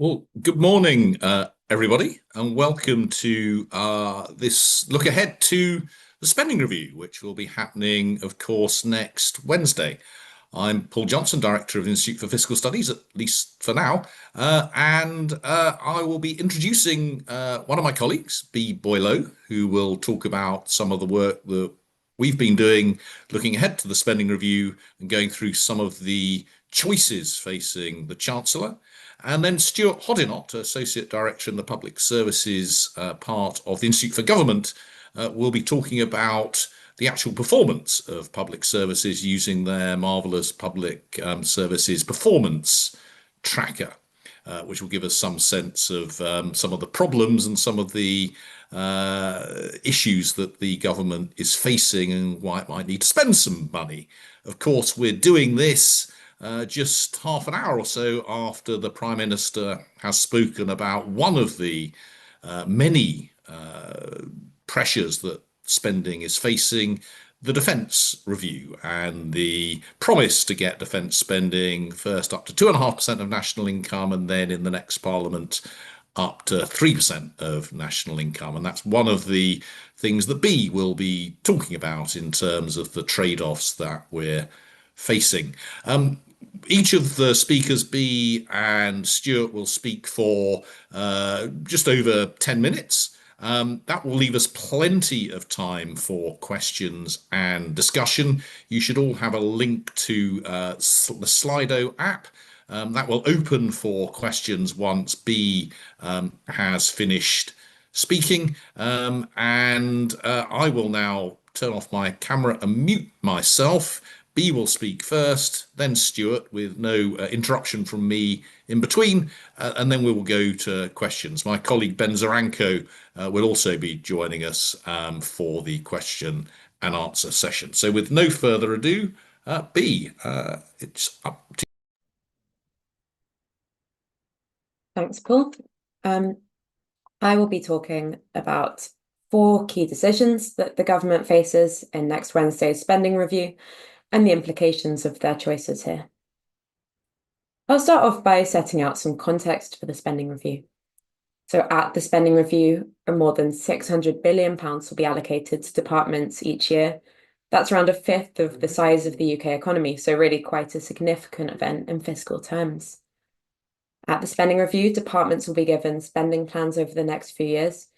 Well, good morning, everybody, and welcome to this look ahead to the spending review, which will be happening, of course, next Wednesday. I'm Paul Johnson, Director of the Institute for Fiscal Studies, at least for now, and I will be introducing one of my colleagues, Boileau, who will talk about some of the work that we've been doing, looking ahead to the spending review and going through some of the choices facing the Chancellor. And then Stuart Hoddinott, Associate Director in the Public Services part of the Institute for Government, will be talking about the actual performance of public services using their marvellous public services performance tracker, which will give us some sense of some of the problems and some of the issues that the government is facing and why it might need to spend some money. Of course, we're doing this just half an hour or so after the Prime Minister has spoken about one of the many pressures that spending is facing, the defence review, and the promise to get defence spending first up to 2.5% of national income, and then in the next Parliament up to 3% of national income. And that's one of the things that B will be talking about in terms of the trade-offs that we're facing. Each of the speakers, B and Stuart, will speak for just over 10 minutes. That will leave us plenty of time for questions and discussion. You should all have a link to the Slido app. That will open for questions once B has finished speaking. And I will now turn off my camera and mute myself. B will speak first, then Stuart, with no interruption from me in between, and then we will go to questions. My colleague Ben Zaranko will also be joining us for the question and answer session. So with no further ado, B, it's up to you. Thanks, Paul. I will be talking about 4 key decisions that the government faces in next Wednesday's spending review and the implications of their choices here. I'll start off by setting out some context for the spending review. So at the spending review, more than £600 billion will be allocated to departments each year. That's around a fifth of the size of the UK economy, so really quite a significant event in fiscal terms. At the spending review, departments will be given spending plans over the next few years.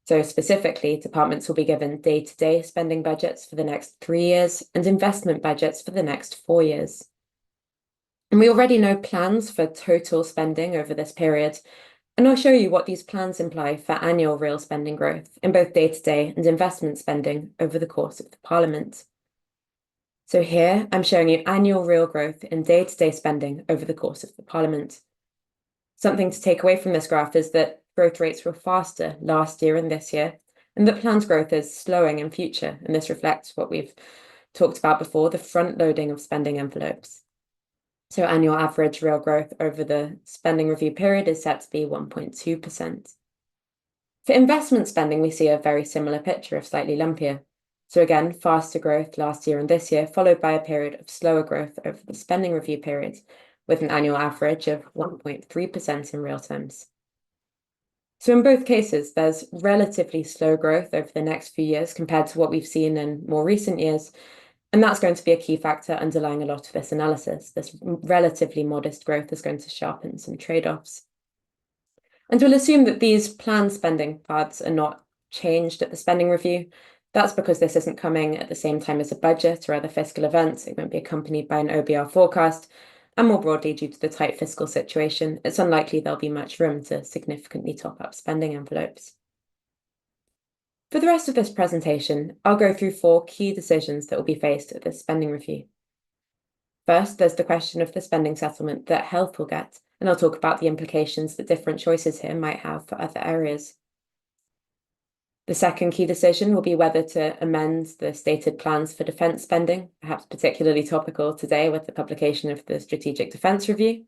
So specifically, departments will be given day-to-day spending budgets for the next 3 years and investment budgets for the next 4 years. And we already know plans for total spending over this period, and I'll show you what these plans imply for annual real spending growth in both day-to-day and investment spending over the course of the Parliament. So here, I'm showing you annual real growth in day-to-day spending over the course of the Parliament. Something to take away from this graph is that growth rates were faster last year and this year, and that planned growth is slowing in future, and this reflects what we've talked about before, the front-loading of spending envelopes. So annual average real growth over the spending review period is set to be 1.2%. For investment spending, we see a very similar picture of slightly lumpier. So again, faster growth last year and this year, followed by a period of slower growth over the spending review period, with an annual average of 1.3% in real terms. So in both cases, there's relatively slow growth over the next few years compared to what we've seen in more recent years, and that's going to be a key factor underlying a lot of this analysis. This relatively modest growth is going to sharpen some trade-offs. And we'll assume that these planned spending paths are not changed at the spending review. That's because this isn't coming at the same time as a budget or other fiscal events. It won't be accompanied by an OBR forecast. And more broadly, due to the tight fiscal situation, it's unlikely there'll be much room to significantly top up spending envelopes. For the rest of this presentation, I'll go through 4 key decisions that will be faced at this spending review. First, there's the question of the spending settlement that health will get, and I'll talk about the implications that different choices here might have for other areas. The second key decision will be whether to amend the stated plans for defence spending, perhaps particularly topical today with the publication of the Strategic Defence Review.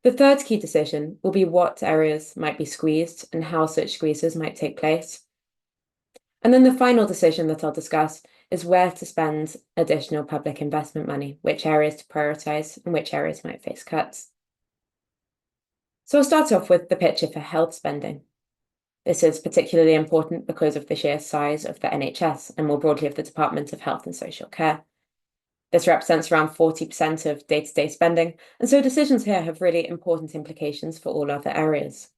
The third key decision will be what areas might be squeezed and how such squeezes might take place. And then the final decision that I'll discuss is where to spend additional public investment money, which areas to prioritise and which areas might face cuts. So I'll start off with the picture for health spending. This is particularly important because of the sheer size of the NHS and more broadly of the Department of Health and Social Care. This represents around 40% of day-to-day spending, and so decisions here have really important implications for all other areas.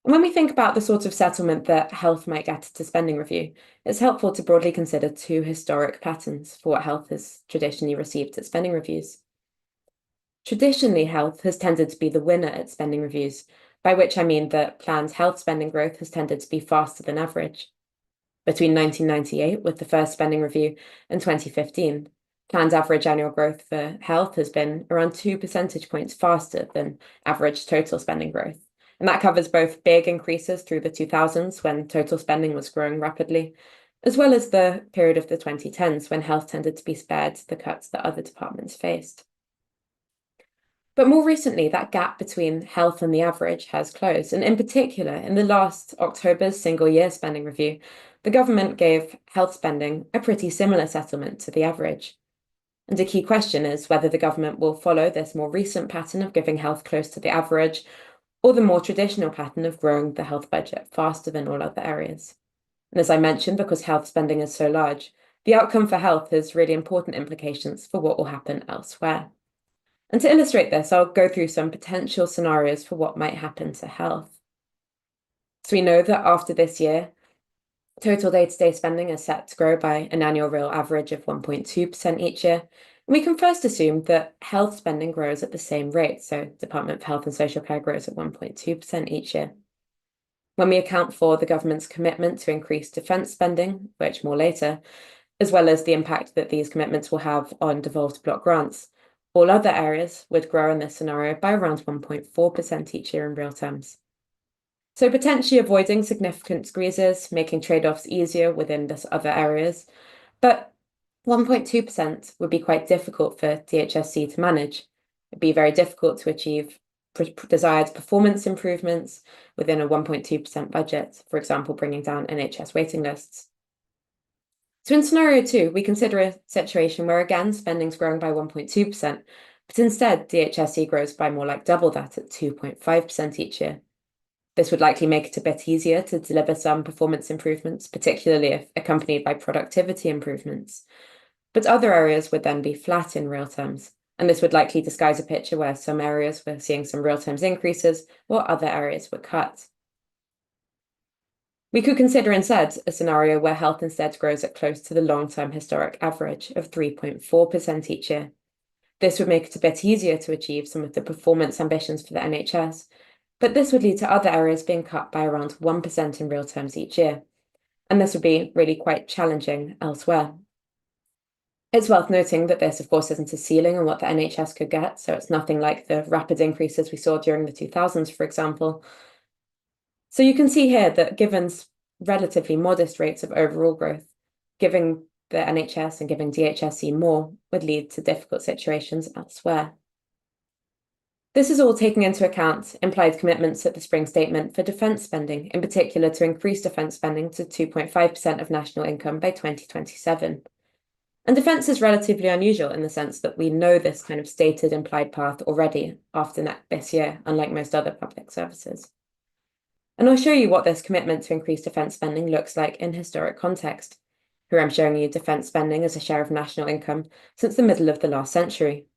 And when we think about the sort of settlement that health might get at a spending review, it's helpful to broadly consider two historic patterns for what health has traditionally received at spending reviews. Traditionally, health has tended to be the winner at spending reviews, by which I mean that planned health spending growth has tended to be faster than average. Between 1998, with the first spending review, and 2015, planned average annual growth for health has been around 2 percentage points faster than average total spending growth. And that covers both big increases through the 2000s when total spending was growing rapidly, as well as the period of the 2010s when health tended to be spared the cuts that other departments faced. But more recently, that gap between health and the average has closed. And in particular, in the last October's single year spending review, the government gave health spending a pretty similar settlement to the average. And a key question is whether the government will follow this more recent pattern of giving health close to the average, or the more traditional pattern of growing the health budget faster than all other areas. And as I mentioned, because health spending is so large, the outcome for health has really important implications for what will happen elsewhere. And to illustrate this, I'll go through some potential scenarios for what might happen to health. So we know that after this year, total day-to-day spending is set to grow by an annual real average of 1.2% each year. And we can first assume that health spending grows at the same rate. So Department of Health and Social Care grows at 1.2% each year. When we account for the government's commitment to increase defence spending, which more later, as well as the impact that these commitments will have on devolved block grants, all other areas would grow in this scenario by around 1.4% each year in real terms. So potentially avoiding significant squeezes, making trade-offs easier within this other areas. But 1.2% would be quite difficult for DHSC to manage. It'd be very difficult to achieve desired performance improvements within a 1.2% budget, for example, bringing down NHS waiting lists. So in scenario 2, we consider a situation where again spending's growing by 1.2%, but instead DHSC grows by more like double that at 2.5% each year. This would likely make it a bit easier to deliver some performance improvements, particularly if accompanied by productivity improvements. But other areas would then be flat in real terms, and this would likely disguise a picture where some areas were seeing some real terms increases, while other areas were cut. We could consider instead a scenario where health instead grows at close to the long-term historic average of 3.4% each year. This would make it a bit easier to achieve some of the performance ambitions for the NHS, but this would lead to other areas being cut by around 1% in real terms each year. And this would be really quite challenging elsewhere. It's worth noting that this, of course, isn't a ceiling on what the NHS could get, so it's nothing like the rapid increases we saw during the 2000s, for example. So you can see here that given relatively modest rates of overall growth, giving the NHS and giving DHSC more would lead to difficult situations elsewhere. This is all taking into account implied commitments at the spring statement for defence spending, in particular to increase defence spending to 2.5% of national income by 2027. And defence is relatively unusual in the sense that we know this kind of stated implied path already after this year, unlike most other public services. And I'll show you what this commitment to increase defence spending looks like in historic context. Here I'm showing you defence spending as a share of national income since the middle of the last century.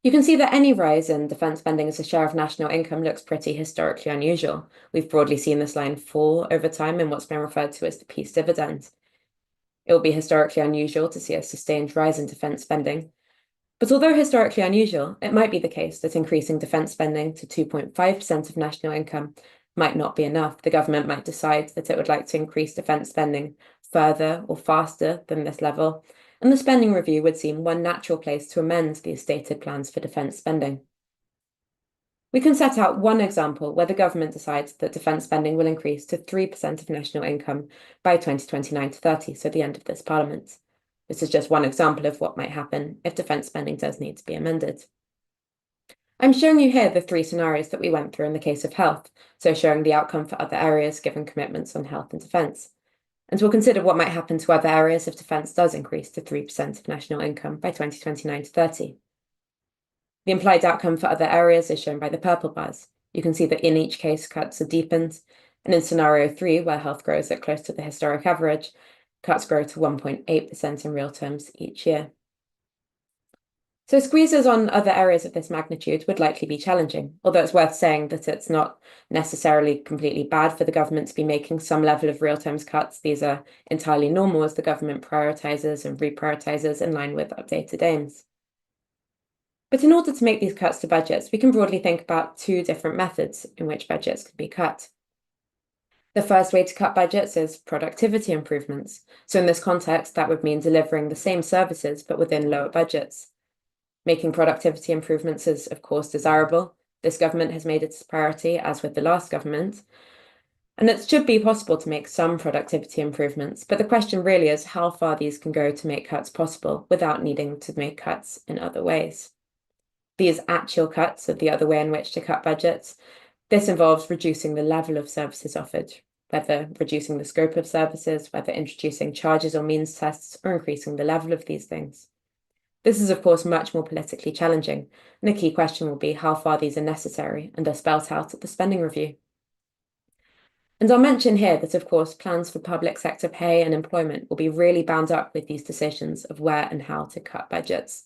You can see that any rise in defence spending as a share of national income looks pretty historically unusual. We've broadly seen this line fall over time in what's been referred to as the peace dividend. It will be historically unusual to see a sustained rise in defence spending. But although historically unusual, it might be the case that increasing defence spending to 2.5% of national income might not be enough. The government might decide that it would like to increase defence spending further or faster than this level, and the spending review would seem one natural place to amend these stated plans for defence spending. We can set out one example where the government decides that defence spending will increase to 3% of national income by 2029 to 30, so the end of this parliament. This is just one example of what might happen if defence spending does need to be amended. I'm showing you here the three scenarios that we went through in the case of health, so showing the outcome for other areas given commitments on health and defence. And we'll consider what might happen to other areas if defence does increase to 3% of national income by 2029 to 30. The implied outcome for other areas is shown by the purple bars. You can see that in each case, cuts are deepened, and in scenario 3, where health grows at close to the historic average, cuts grow to 1.8% in real terms each year. So squeezes on other areas of this magnitude would likely be challenging, although it's worth saying that it's not necessarily completely bad for the government to be making some level of real terms cuts. These are entirely normal as the government prioritises and reprioritises in line with updated aims. But in order to make these cuts to budgets, we can broadly think about two different methods in which budgets could be cut. The first way to cut budgets is productivity improvements. So in this context, that would mean delivering the same services but within lower budgets. Making productivity improvements is, of course, desirable. This government has made it a priority, as with the last government. And it should be possible to make some productivity improvements, but the question really is how far these can go to make cuts possible without needing to make cuts in other ways. These actual cuts are the other way in which to cut budgets. This involves reducing the level of services offered, whether reducing the scope of services, whether introducing charges or means tests, or increasing the level of these things. This is, of course, much more politically challenging, and a key question will be how far these are necessary and are spelt out at the spending review. And I'll mention here that, of course, plans for public sector pay and employment will be really bound up with these decisions of where and how to cut budgets.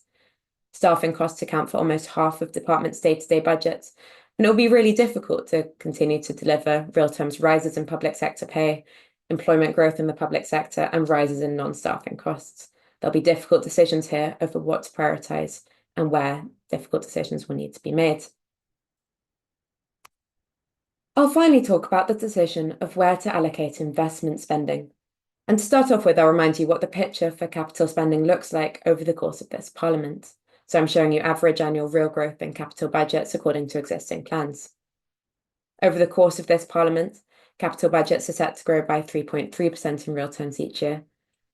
Staffing costs account for almost half of departments' day-to-day budgets, and it will be really difficult to continue to deliver real terms rises in public sector pay, employment growth in the public sector, and rises in non-staffing costs. There'll be difficult decisions here over what to prioritise and where difficult decisions will need to be made. I'll finally talk about the decision of where to allocate investment spending. And to start off with, I'll remind you what the picture for capital spending looks like over the course of this Parliament. So I'm showing you average annual real growth in capital budgets according to existing plans. Over the course of this Parliament, capital budgets are set to grow by 3.3% in real terms each year.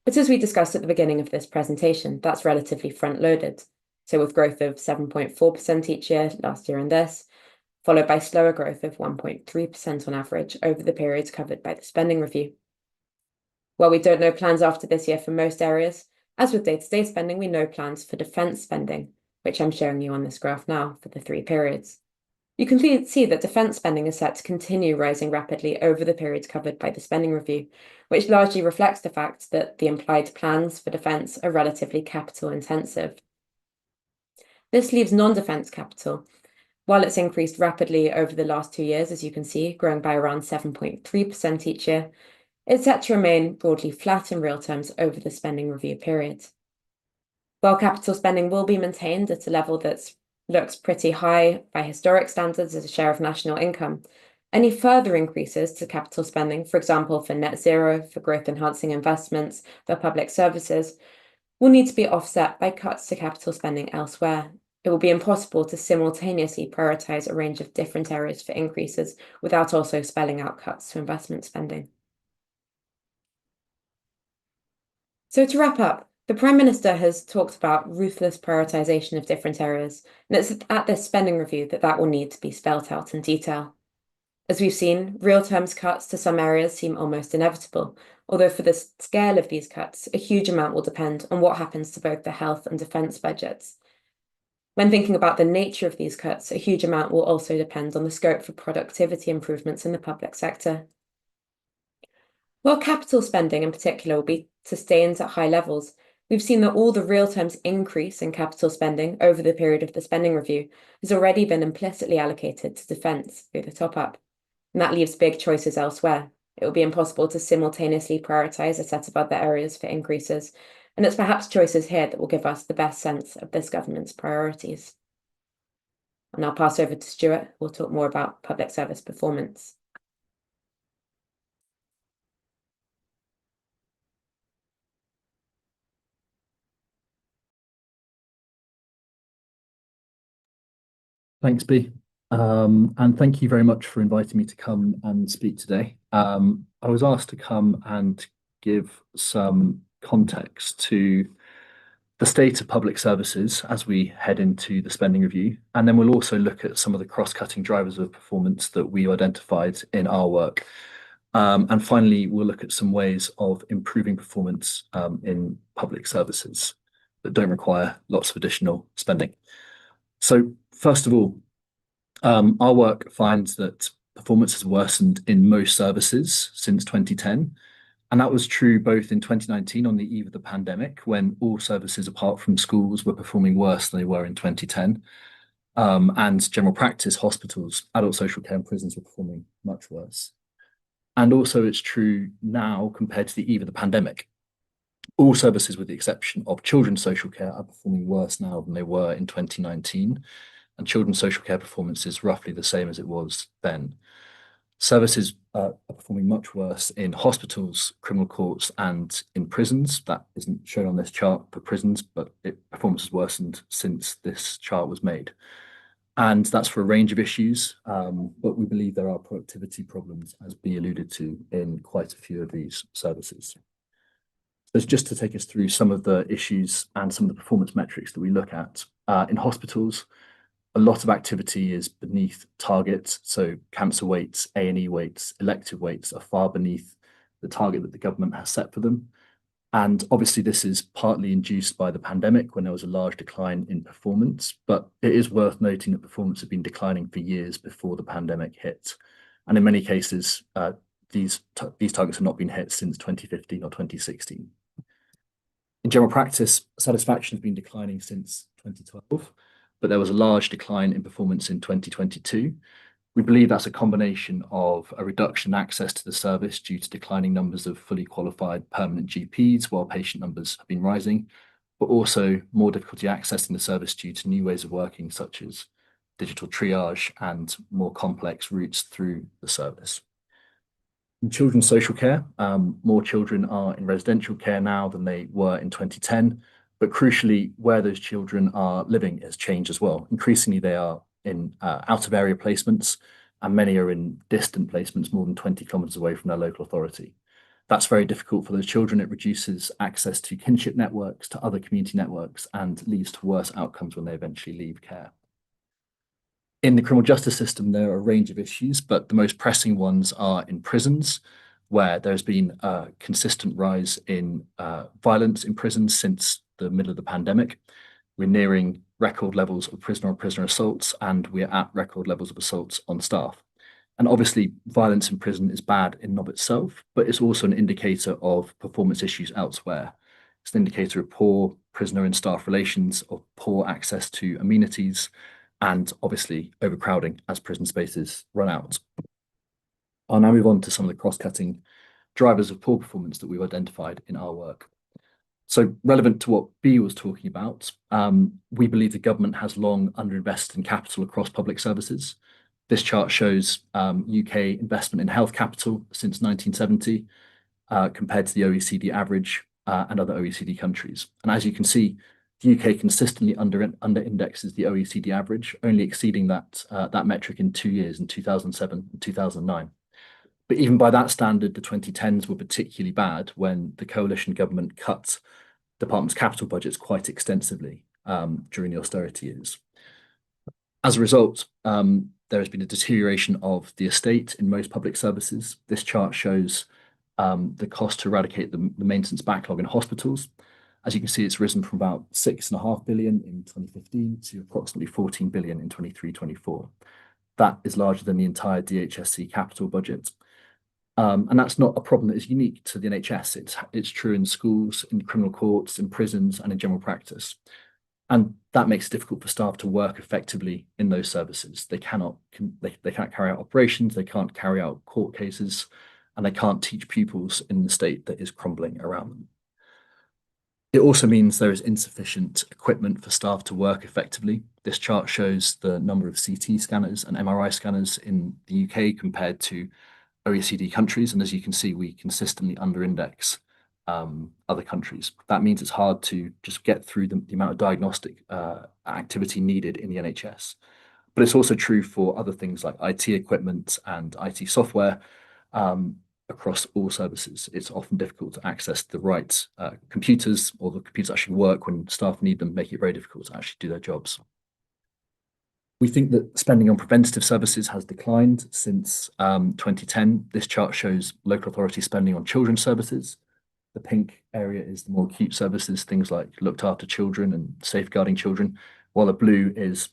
But as we discussed at the beginning of this presentation, that's relatively front-loaded. So with growth of 7.4% each year, last year and this, followed by slower growth of 1.3% on average over the periods covered by the spending review. While we don't know plans after this year for most areas, as with day-to-day spending, we know plans for defence spending, which I'm showing you on this graph now for the 3 periods. You can see that defence spending is set to continue rising rapidly over the periods covered by the spending review, which largely reflects the fact that the implied plans for defence are relatively capital intensive. This leaves non-defence capital. While it's increased rapidly over the last 2 years, as you can see, growing by around 7.3% each year, it's set to remain broadly flat in real terms over the spending review period. While capital spending will be maintained at a level that looks pretty high by historic standards as a share of national income, any further increases to capital spending, for example, for net zero, for growth-enhancing investments, for public services, will need to be offset by cuts to capital spending elsewhere. It will be impossible to simultaneously prioritise a range of different areas for increases without also spelling out cuts to investment spending. So to wrap up, the Prime Minister has talked about ruthless prioritisation of different areas, and it's at this spending review that will need to be spelt out in detail. As we've seen, real terms cuts to some areas seem almost inevitable, although for the scale of these cuts, a huge amount will depend on what happens to both the health and defence budgets. When thinking about the nature of these cuts, a huge amount will also depend on the scope for productivity improvements in the public sector. While capital spending in particular will be sustained at high levels, we've seen that all the real terms increase in capital spending over the period of the spending review has already been implicitly allocated to defence through the top-up, and that leaves big choices elsewhere. It will be impossible to simultaneously prioritise a set of other areas for increases, and it's perhaps choices here that will give us the best sense of this government's priorities. And I'll pass over to Stuart, who will talk more about public service performance. Thanks, B. And thank you very much for inviting me to come and speak today. I was asked to come and give some context to the state of public services as we head into the spending review. And then we'll also look at some of the cross-cutting drivers of performance that we identified in our work. And finally, we'll look at some ways of improving performance in public services that don't require lots of additional spending. So first of all, our work finds that performance has worsened in most services since 2010. And that was true both in 2019 on the eve of the pandemic, when all services apart from schools were performing worse than they were in 2010. And general practice hospitals, adult social care and prisons were performing much worse. And also it's true now compared to the eve of the pandemic. All services, with the exception of children's social care, are performing worse now than they were in 2019. And children's social care performance is roughly the same as it was then. Services are performing much worse in hospitals, criminal courts, and in prisons. That isn't shown on this chart for prisons, but performance has worsened since this chart was made. And that's for a range of issues, but we believe there are productivity problems, as Bea alluded to, in quite a few of these services. So just to take us through some of the issues and some of the performance metrics that we look at. In hospitals, a lot of activity is beneath targets. So cancer weights, A&E weights, elective weights are far beneath the target that the government has set for them. And obviously this is partly induced by the pandemic when there was a large decline in performance, but it is worth noting that performance had been declining for years before the pandemic hit. And in many cases, these targets have not been hit since 2015 or 2016. In general practice, satisfaction has been declining since 2012, but there was a large decline in performance in 2022. We believe that's a combination of a reduction in access to the service due to declining numbers of fully qualified permanent GPs while patient numbers have been rising, but also more difficulty accessing the service due to new ways of working, such as digital triage and more complex routes through the service. In children's social care, more children are in residential care now than they were in 2010, but crucially, where those children are living has changed as well. Increasingly, they are in out-of-area placements, and many are in distant placements more than 20 kilometres away from their local authority. That's very difficult for those children. It reduces access to kinship networks, to other community networks, and leads to worse outcomes when they eventually leave care. In the criminal justice system, there are a range of issues, but the most pressing ones are in prisons, where there's been a consistent rise in violence in prisons since the middle of the pandemic. We're nearing record levels of prisoner-on-prisoner assaults, and we're at record levels of assaults on staff. And obviously, violence in prison is bad in and of itself, but it's also an indicator of performance issues elsewhere. It's an indicator of poor prisoner and staff relations, of poor access to amenities, and obviously overcrowding as prison spaces run out. I'll now move on to some of the cross-cutting drivers of poor performance that we've identified in our work. So relevant to what Bea was talking about, we believe the government has long underinvested in capital across public services. This chart shows UK investment in health capital since 1970 compared to the OECD average and other OECD countries. And as you can see, the UK consistently under-indexes the OECD average, only exceeding that metric in 2 years, in 2007 and 2009. But even by that standard, the 2010s were particularly bad when the coalition government cut departments' capital budgets quite extensively during the austerity years. As a result, there has been a deterioration of the estate in most public services. This chart shows the cost to eradicate the maintenance backlog in hospitals. As you can see, it's risen from about 6.5 billion in 2015 to approximately 14 billion in 23-24. That is larger than the entire DHSC capital budget. And that's not a problem that is unique to the NHS. It's true in schools, in criminal courts, in prisons, and in general practice. And that makes it difficult for staff to work effectively in those services. They can't carry out operations, they can't carry out court cases, and they can't teach pupils in the state that is crumbling around them. It also means there is insufficient equipment for staff to work effectively. This chart shows the number of CT scanners and MRI scanners in the UK compared to OECD countries. And as you can see, we consistently under-index other countries. That means it's hard to just get through the amount of diagnostic activity needed in the NHS. But it's also true for other things like IT equipment and IT software. Across all services, it's often difficult to access the right computers, or the computers actually work when staff need them, making it very difficult to actually do their jobs. We think that spending on preventative services has declined since 2010. This chart shows local authority spending on children's services. The pink area is the more acute services, things like looked after children and safeguarding children, while the blue is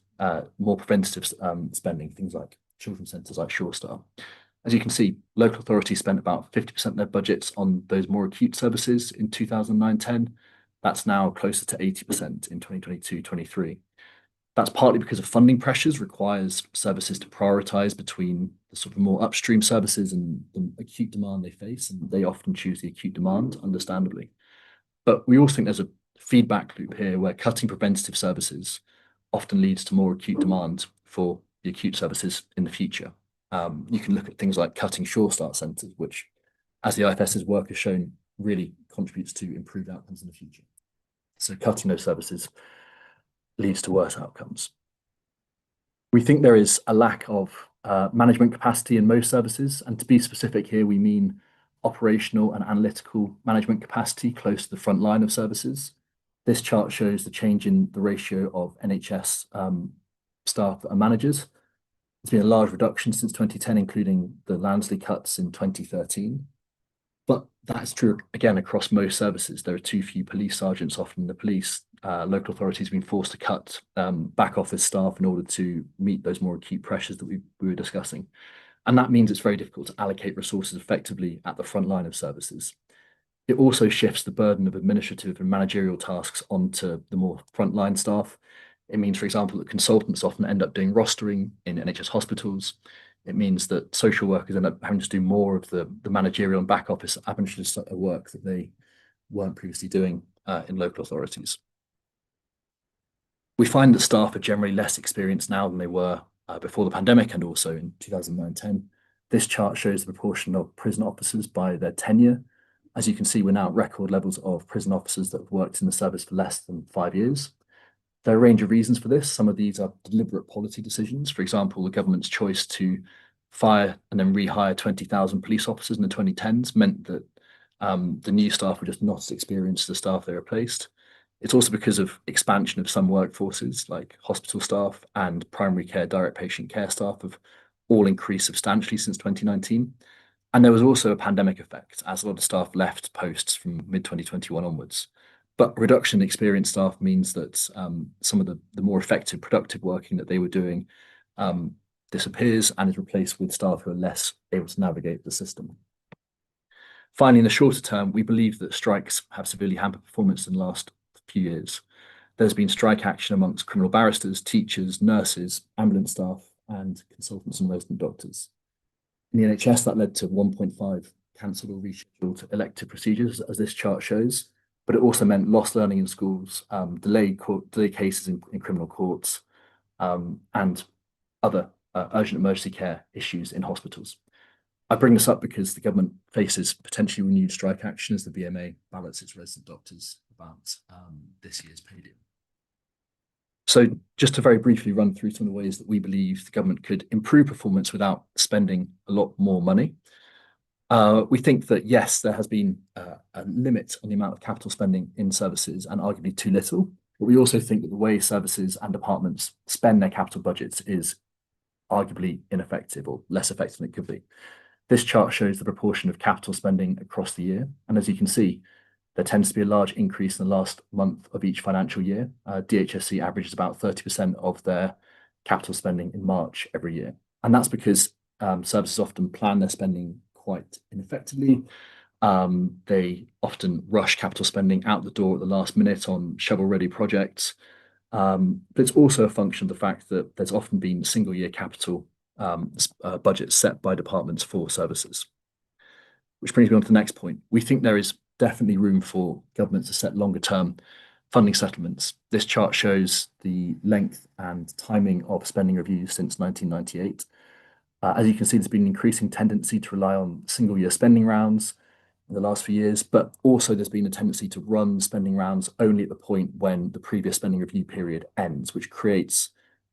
more preventative spending, things like children's centres like Sure Start. As you can see, local authorities spent about 50% of their budgets on those more acute services in 2009-10. That's now closer to 80% in 2022-23. That's partly because of funding pressures requires services to prioritise between the sort of more upstream services and the acute demand they face, and they often choose the acute demand, understandably. But we also think there's a feedback loop here where cutting preventative services often leads to more acute demand for the acute services in the future. You can look at things like cutting Sure Start centres, which, as the IFS's work has shown, really contributes to improved outcomes in the future. So cutting those services leads to worse outcomes. We think there is a lack of management capacity in most services, and to be specific here, we mean operational and analytical management capacity close to the front line of services. This chart shows the change in the ratio of NHS staff that are managers. There's been a large reduction since 2010, including the Lansley cuts in 2013. But that's true, again, across most services. There are too few police sergeants often in the police. Local authorities have been forced to cut back office staff in order to meet those more acute pressures that we were discussing. And that means it's very difficult to allocate resources effectively at the front line of services. It also shifts the burden of administrative and managerial tasks onto the more frontline staff. It means, for example, that consultants often end up doing rostering in NHS hospitals. It means that social workers end up having to do more of the managerial and back office administrative work that they weren't previously doing in local authorities. We find that staff are generally less experienced now than they were before the pandemic and also in 2009-10. This chart shows the proportion of prison officers by their tenure. As you can see, we're now at record levels of prison officers that have worked in the service for less than 5 years. There are a range of reasons for this. Some of these are deliberate policy decisions. For example, the government's choice to fire and then rehire 20,000 police officers in the 2010s meant that the new staff were just not as experienced as the staff they replaced. It's also because of expansion of some workforces, like hospital staff and primary care direct patient care staff have all increased substantially since 2019. And there was also a pandemic effect, as a lot of staff left posts from mid-2021 onwards. But reduction in experienced staff means that some of the more effective, productive working that they were doing disappears and is replaced with staff who are less able to navigate the system. Finally, in the shorter term, we believe that strikes have severely hampered performance in the last few years. There's been strike action amongst criminal barristers, teachers, nurses, ambulance staff, and consultants and resident doctors. In the NHS, that led to 1.5 cancelled or rescheduled elective procedures, as this chart shows, but it also meant lost learning in schools, delayed cases in criminal courts, and other urgent emergency care issues in hospitals. I bring this up because the government faces potentially renewed strike action as the BMA ballots its resident doctors about this year's pay deal. So just to very briefly run through some of the ways that we believe the government could improve performance without spending a lot more money. We think that, yes, there has been a limit on the amount of capital spending in services and arguably too little. But we also think that the way services and departments spend their capital budgets is arguably ineffective or less effective than it could be. This chart shows the proportion of capital spending across the year. And as you can see, there tends to be a large increase in the last month of each financial year. DHSC averages about 30% of their capital spending in March every year. And that's because services often plan their spending quite ineffectively. They often rush capital spending out the door at the last minute on shovel-ready projects. But it's also a function of the fact that there's often been single-year capital budgets set by departments for services. Which brings me on to the next point. We think there is definitely room for governments to set longer-term funding settlements. This chart shows the length and timing of spending reviews since 1998. As you can see, there's been an increasing tendency to rely on single-year spending rounds in the last few years, but also there's been a tendency to run spending rounds only at the point when the previous spending review period ends, which creates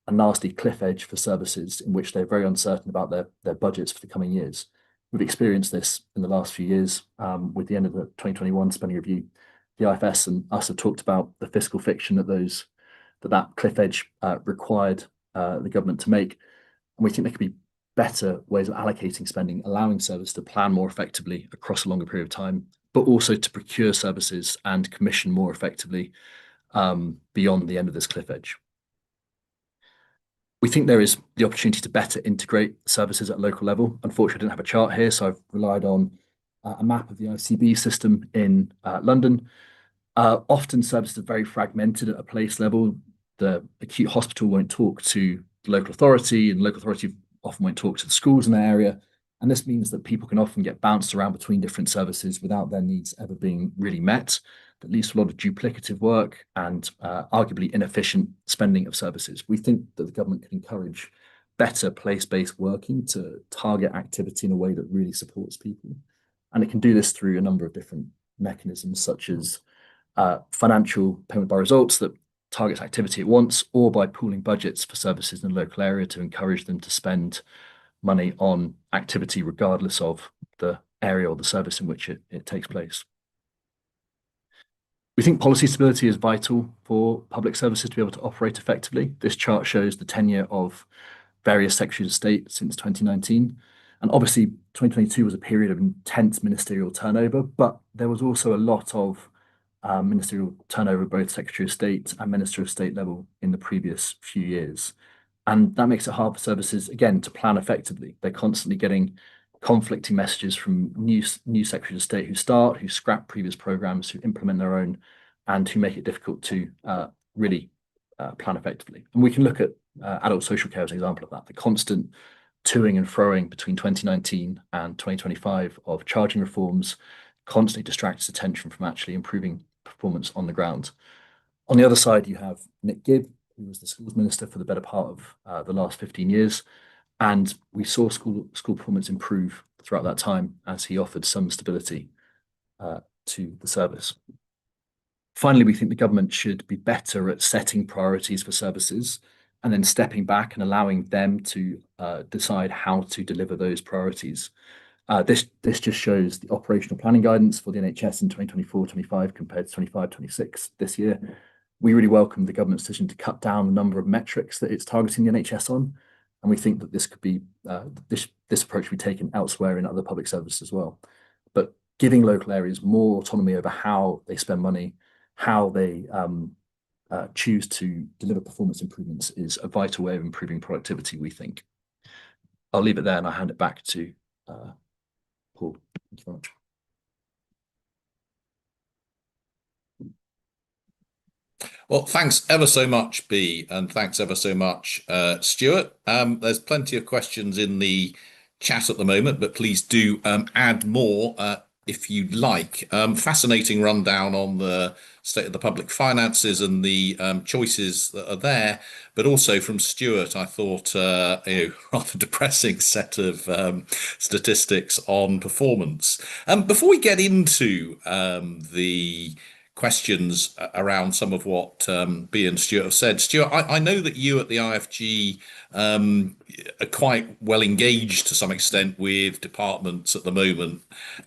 a nasty cliff edge for services in which they're very uncertain about their budgets for the coming years. We've experienced this in the last few years with the end of the 2021 spending review. The IFS and us have talked about the fiscal fiction that cliff edge required the government to make. And we think there could be better ways of allocating spending, allowing service to plan more effectively across a longer period of time, but also to procure services and commission more effectively beyond the end of this cliff edge. We think there is the opportunity to better integrate services at a local level. Unfortunately, I didn't have a chart here, so I've relied on a map of the ICB system in London. Often services are very fragmented at a place level. The acute hospital won't talk to the local authority, and the local authority often won't talk to the schools in the area. And this means that people can often get bounced around between different services without their needs ever being really met. That leads to a lot of duplicative work and arguably inefficient spending of services. We think that the government can encourage better place-based working to target activity in a way that really supports people. And it can do this through a number of different mechanisms, such as financial payment by results that targets activity at once, or by pooling budgets for services in the local area to encourage them to spend money on activity regardless of the area or the service in which it takes place. We think policy stability is vital for public services to be able to operate effectively. This chart shows the tenure of various secretaries of state since 2019. And obviously, 2022 was a period of intense ministerial turnover, but there was also a lot of ministerial turnover, both Secretary of State and Minister of State level in the previous few years. And that makes it hard for services, again, to plan effectively. They're constantly getting conflicting messages from new Secretaries of State who start, who scrap previous programs, who implement their own, and who make it difficult to really plan effectively. And we can look at adult social care as an example of that. The constant toing and froing between 2019 and 2025 of charging reforms constantly distracts attention from actually improving performance on the ground. On the other side, you have Nick Gibb, who was the schools minister for the better part of the last 15 years. And we saw school performance improve throughout that time as he offered some stability to the service. Finally, we think the government should be better at setting priorities for services and then stepping back and allowing them to decide how to deliver those priorities. This just shows the operational planning guidance for the NHS in 2024-25 compared to 25-26 this year. We really welcome the government's decision to cut down the number of metrics that it's targeting the NHS on, and we think that this could be this approach be taken elsewhere in other public services as well. But giving local areas more autonomy over how they spend money, how they choose to deliver performance improvements is a vital way of improving productivity, we think. I'll leave it there and I'll hand it back to Paul. Thank you very much. Well, thanks ever so much, B, and thanks ever so much, Stuart. There's plenty of questions in the chat at the moment, but please do add more if you'd like. Fascinating rundown on the state of the public finances and the choices that are there, but also from Stuart, I thought rather depressing set of statistics on performance. Before we get into the questions around some of what B and Stuart have said. Stuart, I know that you at the IFG are quite well engaged to some extent with departments at the moment.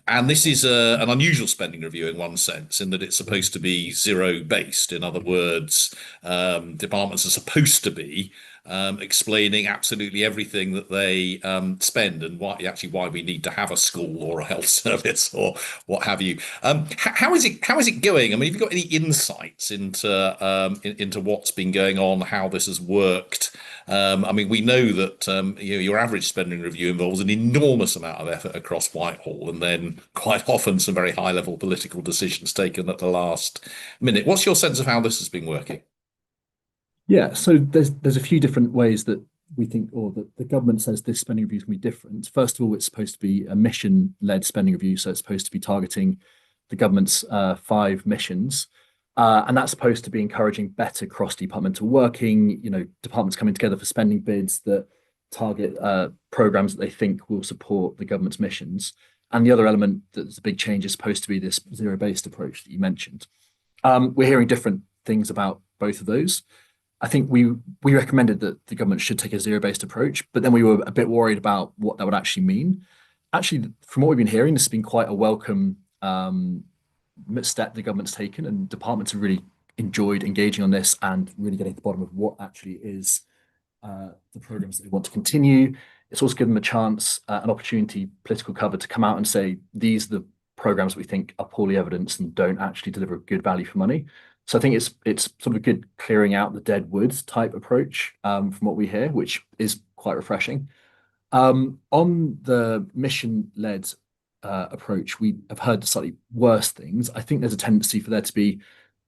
And this is an unusual spending review in one sense, in that it's supposed to be zero based. In other words, departments are supposed to be explaining absolutely everything that they spend and why we need to have a school or a health service or what have you. How is it going? I mean, have you got any insights into what's been going on, how this has worked? I mean, we know that your average spending review involves an enormous amount of effort across Whitehall, and then quite often some very high-level political decisions taken at the last minute. What's your sense of how this has been working? Yeah, so there's a few different ways that we think, or that the government says this spending review is going to be different. First of all, it's supposed to be a mission-led spending review, so it's supposed to be targeting the government's 5 missions, and that's supposed to be encouraging better cross-departmental working. Departments coming together for spending bids that target programs that they think will support the government's missions. And the other element that's a big change is supposed to be this zero-based approach that you mentioned. We're hearing different things about both of those. I think we recommended that the government should take a zero-based approach, but then we were a bit worried about what that would actually mean. Actually, from what we've been hearing, this has been quite a welcome step the government's taken, and departments have really enjoyed engaging on this and really getting to the bottom of what actually is the programs that they want to continue. It's also given them a chance, an opportunity, political cover to come out and say, these are the programs we think are poorly evidenced and don't actually deliver good value for money. So I think it's sort of a good clearing out the dead woods type approach from what we hear, which is quite refreshing. On the mission-led approach, we have heard slightly worse things. I think there's a tendency for there to be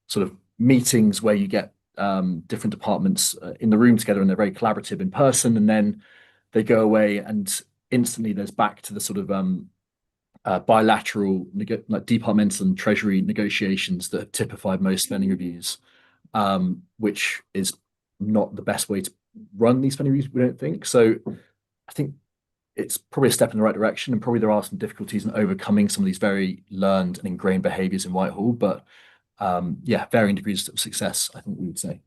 sort of meetings where you get different departments in the room together and they're very collaborative in person, and then they go away and instantly there's back to the sort of bilateral like departmental and treasury negotiations that have typified most spending reviews, which is not the best way to run these spending reviews, we don't think. So I think it's probably a step in the right direction, and probably there are some difficulties in overcoming some of these very learned and ingrained behaviours in Whitehall, but yeah, varying degrees of success, I think we would say.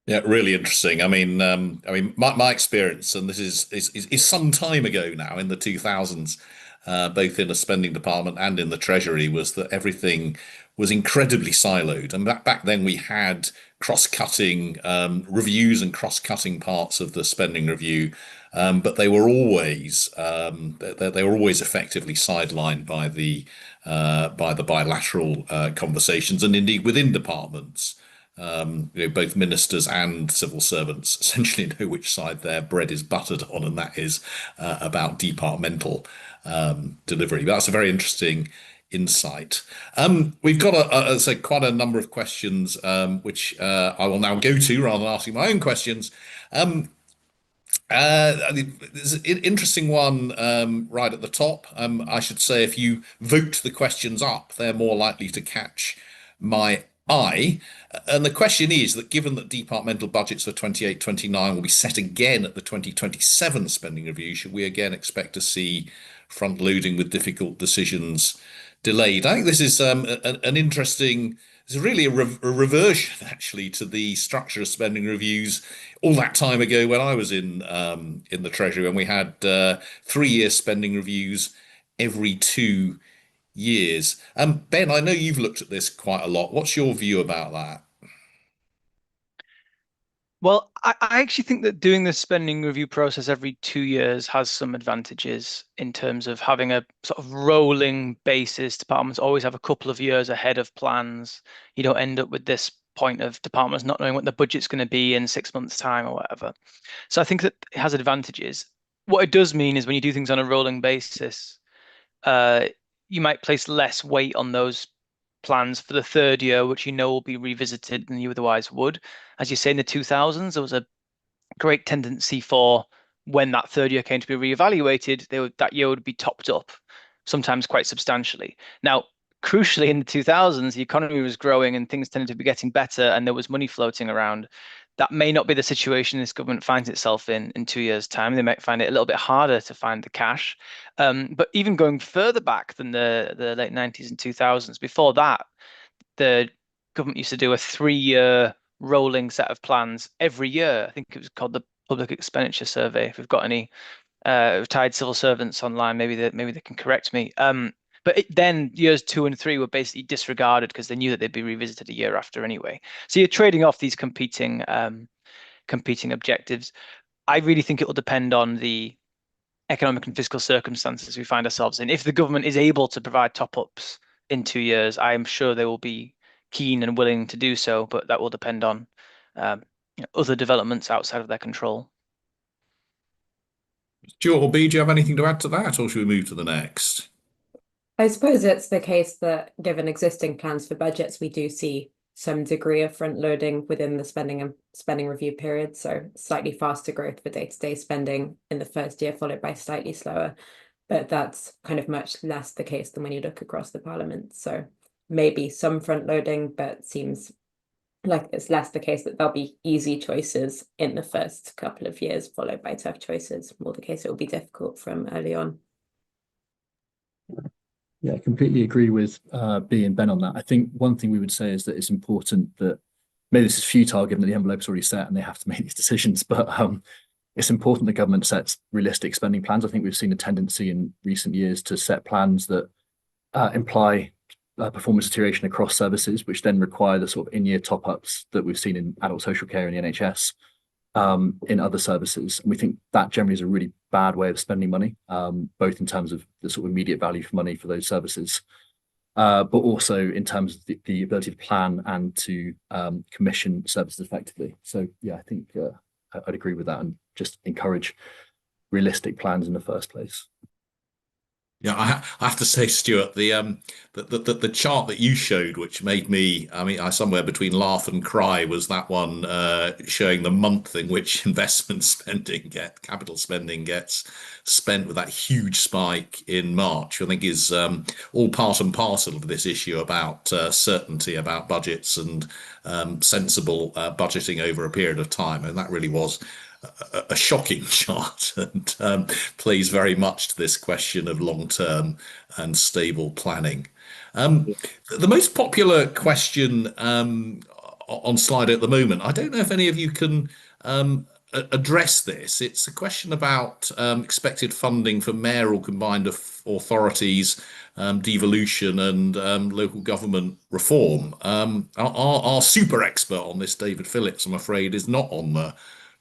Yeah, really interesting. My experience, and this is some time ago now, in the 2000s, both in the spending department and in the treasury, was that everything was incredibly siloed. And back then we had cross-cutting reviews and cross-cutting parts of the spending review, but they were always they were always effectively sidelined by the bilateral conversations, and indeed within departments. Both ministers and civil servants essentially know which side their bread is buttered on, and that is about departmental delivery. That's a very interesting insight. We've got quite a number of questions, which I will now go to rather than asking my own questions. There's an interesting one right at the top. I should say, if you vote the questions up, they're more likely to catch my eye. And the question is that given that departmental budgets for 28-29 will be set again at the 2027 spending review, should we again expect to see front loading with difficult decisions delayed? I think this is an interesting. It's really a reversion, actually, to the structure of spending reviews all that time ago when I was in the Treasury, when we had 3-year spending reviews every 2 years. Ben, I know you've looked at this quite a lot. What's your view about that? Well, I actually think that doing the spending review process every 2 years has some advantages in terms of having a sort of rolling basis. Departments always have a couple of years ahead of plans. You don't end up with this point of departments not knowing what the budget's going to be in 6 months' time or whatever. So I think that it has advantages. What it does mean is when you do things on a rolling basis, you might place less weight on those plans for the third year, which you know will be revisited than you otherwise would. As you say, in the 2000s, there was a great tendency for when that third year came to be reevaluated, that year would be topped up, sometimes quite substantially. Now, crucially, in the 2000s, the economy was growing and things tended to be getting better, and there was money floating around. That may not be the situation this government finds itself in 2 years' time. They might find it a little bit harder to find the cash. But even going further back than the late 90s and 2000s, before that, the government used to do a 3-year rolling set of plans every year. I think it was called the Public Expenditure Survey. If we've got any retired civil servants online, maybe they can correct me. But then years 2 and 3 were basically disregarded because they knew that they'd be revisited a year after anyway. So you're trading off these competing objectives. I really think it will depend on the economic and fiscal circumstances we find ourselves in. If the government is able to provide top-ups in 2 years, I am sure they will be keen and willing to do so, but that will depend on other developments outside of their control. Stuart or B, do you have anything to add to that, or should we move to the next? I suppose it's the case that given existing plans for budgets, we do see some degree of front loading within the spending review period. So slightly faster growth for day-to-day spending in the first year, followed by slightly slower. But that's kind of much less the case than when you look across the Parliament. So maybe some front loading, but seems like it's less the case that there'll be easy choices in the first couple of years, followed by tough choices. More the case it will be difficult from early on. Yeah, I completely agree with B and Ben on that. I think one thing we would say is that it's important that maybe this is futile given that the envelope's already set and they have to make these decisions, but it's important the government sets realistic spending plans. I think we've seen a tendency in recent years to set plans that imply performance deterioration across services, which then require the sort of in-year top-ups that we've seen in adult social care and the NHS in other services. And we think that generally is a really bad way of spending money, both in terms of the sort of immediate value for money for those services, but also in terms of the ability to plan and to commission services effectively. So yeah, I think I'd agree with that and just encourage realistic plans in the first place. Yeah, I have to say, Stuart, the chart that you showed, which made me, I mean, I somewhere between laugh and cry, was that one showing the month in which capital spending gets spent with that huge spike in March. I think is all part and parcel of this issue about certainty about budgets and sensible budgeting over a period of time, and that really was a shocking chart and plays very much to this question of long-term and stable planning. The most popular question on slide at the moment, I don't know if any of you can address this. It's a question about expected funding for mayoral combined authorities, devolution and local government reform. Our super expert on this, David Phillips, I'm afraid, is not on the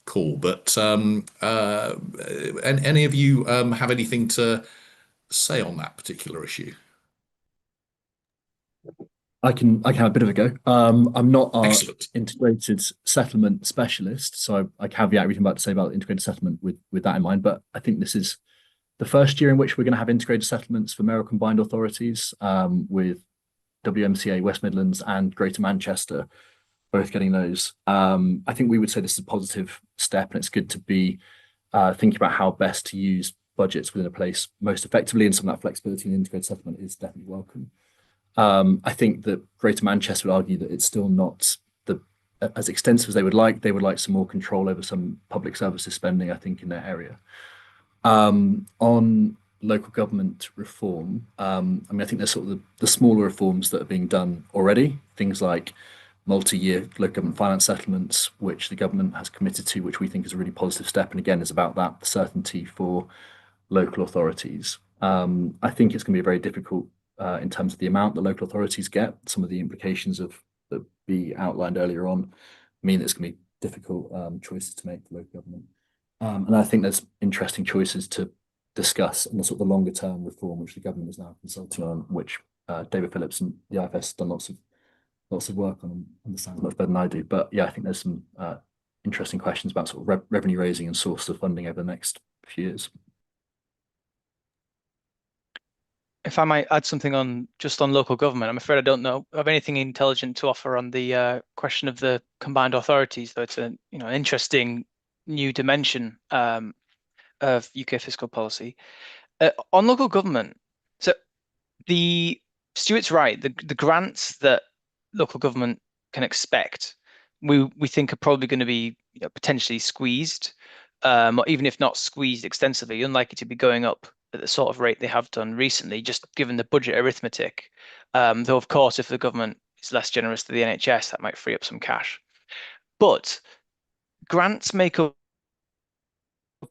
call. But any of you have anything to say on that particular issue? I can have a bit of a go. I'm not our Excellent. integrated settlement specialist, so I caveat everything I'm about to say about integrated settlement with that in mind. But I think this is the first year in which we're going to have integrated settlements for mayoral combined authorities, with WMCA, West Midlands, and Greater Manchester both getting those. I think we would say this is a positive step, and it's good to be thinking about how best to use budgets within a place most effectively, and some of that flexibility in integrated settlement is definitely welcome. I think that Greater Manchester would argue that it's still not as extensive as they would like. They would like some more control over some public services spending, I think, in their area. On local government reform, I mean, I think there's sort of the smaller reforms that are being done already, things like multi-year local government finance settlements, which the government has committed to, which we think is a really positive step, and again is about that certainty for local authorities. I think it's going to be very difficult in terms of the amount that local authorities get. Some of the implications of that be outlined earlier on mean it's going to be difficult choices to make for local government. And I think there's interesting choices to discuss in the sort of the longer term reform, which the government is now consulting on, which David Phillips and the IFS done lots of work on and understands much better than I do. But yeah, I think there's some interesting questions about sort of revenue raising and source of funding over the next few years. If I might add something on local government, I'm afraid I don't know of anything intelligent to offer on the question of the combined authorities, though it's an interesting new dimension of UK fiscal policy. On local government, so Stuart's right, the grants that local government can expect, we think are probably going to be potentially squeezed, or even if not squeezed extensively, unlikely to be going up at the sort of rate they have done recently, just given the budget arithmetic. Though, of course, if the government is less generous to the NHS, that might free up some cash. But grants make up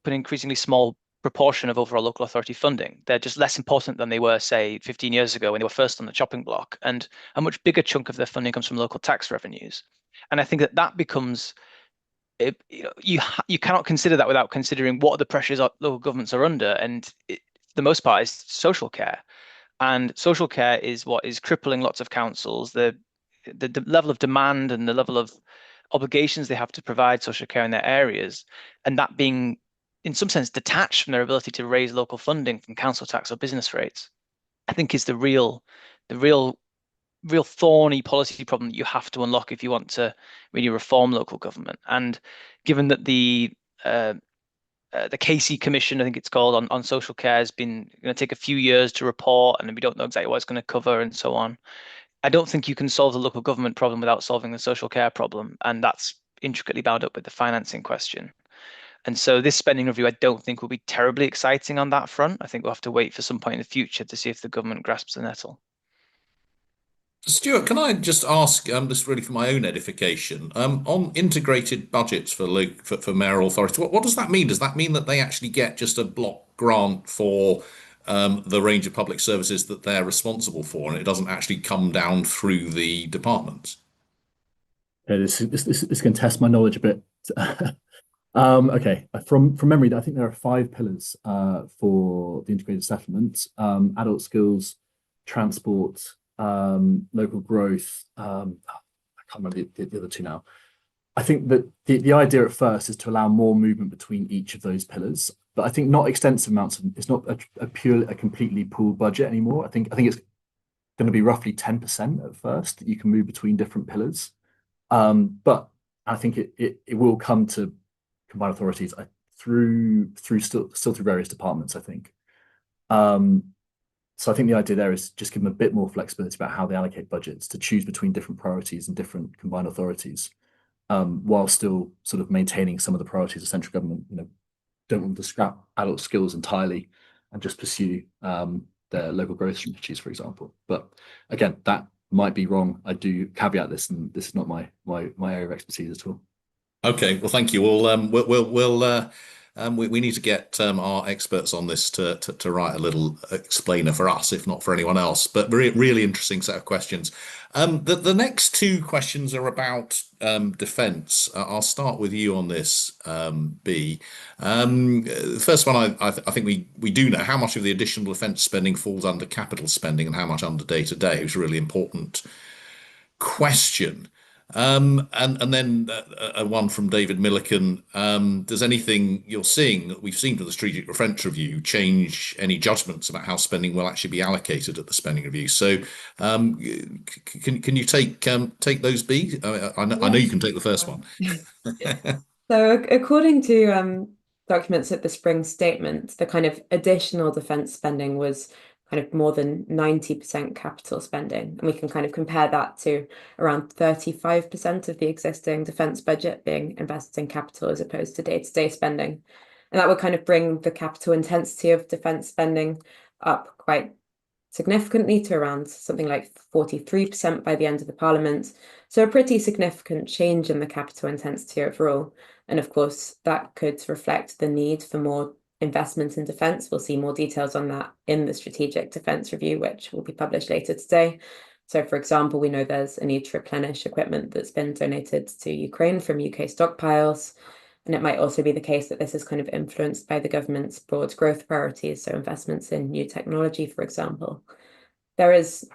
an increasingly small proportion of overall local authority funding. They're just less important than they were, say, 15 years ago when they were first on the chopping block. And a much bigger chunk of their funding comes from local tax revenues. And I think that becomes you cannot consider that without considering what the pressures local governments are under, and for the most part is social care, and social care is what is crippling lots of councils. The level of demand and the level of obligations they have to provide social care in their areas, and that being in some sense detached from their ability to raise local funding from council tax or business rates, I think is the real thorny policy problem that you have to unlock if you want to really reform local government. And given that the Casey Commission, I think it's called, on social care has been going to take a few years to report, and we don't know exactly what it's going to cover and so on. I don't think you can solve the local government problem without solving the social care problem, and that's intricately bound up with the financing question. And so this spending review, I don't think will be terribly exciting on that front. I think we'll have to wait for some point in the future to see if the government grasps the nettle. Stuart, can I just ask, this really for my own edification, on integrated budgets for mayoral authorities, what does that mean? Does that mean that they actually get just a block grant for the range of public services that they're responsible for, and it doesn't actually come down through the departments? Okay, this can test my knowledge a bit. Okay, from memory, I think there are 5 pillars for the integrated settlement: adult skills, transport, local growth. I can't remember the other two now. I think that the idea at first is to allow more movement between each of those pillars, but I think not extensive amounts of, it's not a completely pooled budget anymore. I think it's going to be roughly 10% at first that you can move between different pillars. But I think it will come to combined authorities through still through various departments, I think. So I think the idea there is just give them a bit more flexibility about how they allocate budgets to choose between different priorities and different combined authorities, while still sort of maintaining some of the priorities of central government. Don't want to scrap adult skills entirely and just pursue their local growth strategies, for example. But again, that might be wrong. I do caveat this, and this is not my area of expertise at all. Okay, well, thank you. We need to get our experts on this to write a little explainer for us, if not for anyone else. But really interesting set of questions. The next two questions are about defence. I'll start with you on this, B. The first one, I think we do know how much of the additional defence spending falls under capital spending and how much under day-to-day. It was a really important question. And then one from David Milliken. Does anything you're seeing that we've seen from the Strategic Defence Review change any judgments about how spending will actually be allocated at the spending review? So, can you take those, B? I know you can take the first one. So, according to documents at the spring statement, the kind of additional defence spending was kind of more than 90% capital spending. And we can kind of compare that to around 35% of the existing defence budget being invested in capital as opposed to day-to-day spending. And that would kind of bring the capital intensity of defence spending up quite significantly to around something like 43% by the end of the Parliament. So a pretty significant change in the capital intensity overall. And of course, that could reflect the need for more investment in defence. We'll see more details on that in the Strategic Defence Review, which will be published later today. So, for example, we know there's a need to replenish equipment that's been donated to Ukraine from UK stockpiles. And it might also be the case that this is kind of influenced by the government's broad growth priorities, so investments in new technology, for example. There is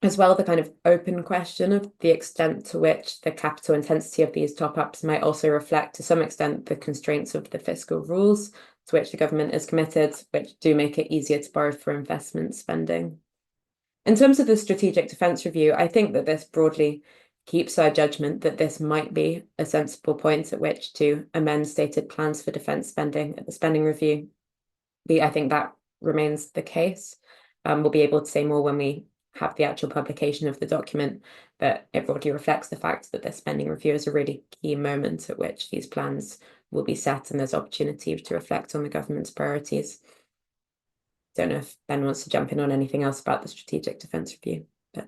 as well the kind of open question of the extent to which the capital intensity of these top-ups might also reflect to some extent the constraints of the fiscal rules to which the government is committed, which do make it easier to borrow for investment spending. In terms of the Strategic Defence Review, I think that this broadly keeps our judgment that this might be a sensible point at which to amend stated plans for defence spending at the spending review. I think that remains the case. We'll be able to say more when we have the actual publication of the document, but it broadly reflects the fact that the spending review is a really key moment at which these plans will be set and there's opportunity to reflect on the government's priorities. Don't know if Ben wants to jump in on anything else about the Strategic Defence Review. But...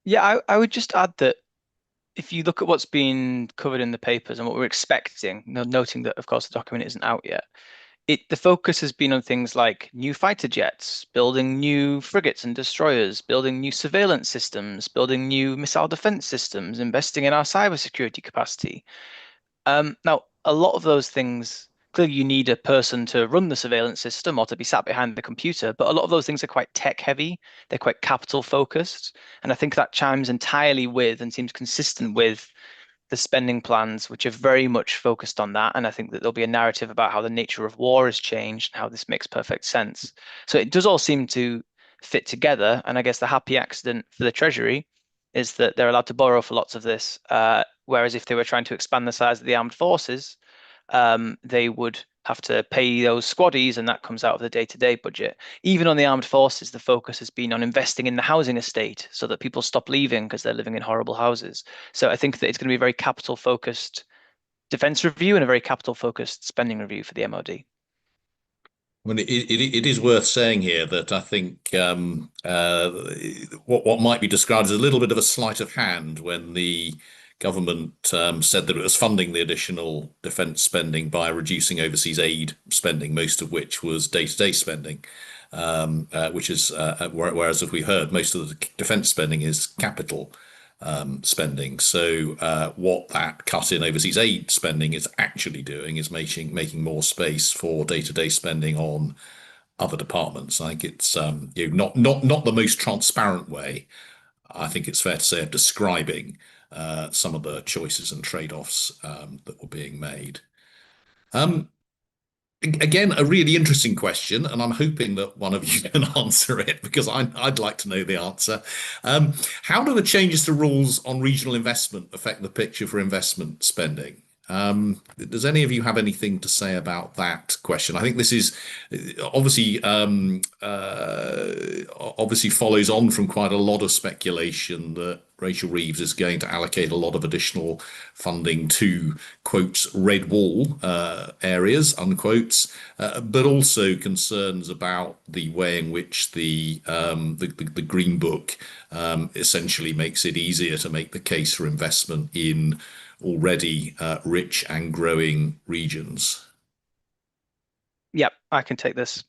Yeah, I would just add that if you look at what's been covered in the papers and what we're expecting, noting that, of course, the document isn't out yet, the focus has been on things like new fighter jets, building new frigates and destroyers, building new surveillance systems, building new missile defense systems, investing in our cybersecurity capacity. Now, a lot of those things, clearly you need a person to run the surveillance system or to be sat behind the computer, but a lot of those things are quite tech heavy. They're quite capital focused. And I think that chimes entirely with and seems consistent with the spending plans, which are very much focused on that. And I think that there'll be a narrative about how the nature of war has changed and how this makes perfect sense. So it does all seem to fit together. And I guess the happy accident for the Treasury is that they're allowed to borrow for lots of this. Whereas if they were trying to expand the size of the armed forces, they would have to pay those squaddies, and that comes out of the day-to-day budget. Even on the armed forces, the focus has been on investing in the housing estate so that people stop leaving because they're living in horrible houses. So I think that it's going to be a very capital-focused defence review and a very capital-focused spending review for the MOD. Well, it is worth saying here that I think what might be described as a little bit of a sleight of hand when the government said that it was funding the additional defence spending by reducing overseas aid spending, most of which was day-to-day spending, which is whereas, as we heard, most of the defence spending is capital spending. So what that cut in overseas aid spending is actually doing is making more space for day-to-day spending on other departments. I think it's not the most transparent way, I think it's fair to say, of describing some of the choices and trade-offs that were being made. Um, Again, a really interesting question, and I'm hoping that one of you can answer it because I'd like to know the answer. How do the changes to rules on regional investment affect the picture for investment spending? Does any of you have anything to say about that question? I think this is obviously obviously follows on from quite a lot of speculation that Rachel Reeves is going to allocate a lot of additional funding to, quotes, red wall areas, unquotes, but also concerns about the way in which the Green Book essentially makes it easier to make the case for investment in already rich and growing regions. Yep, I can take this.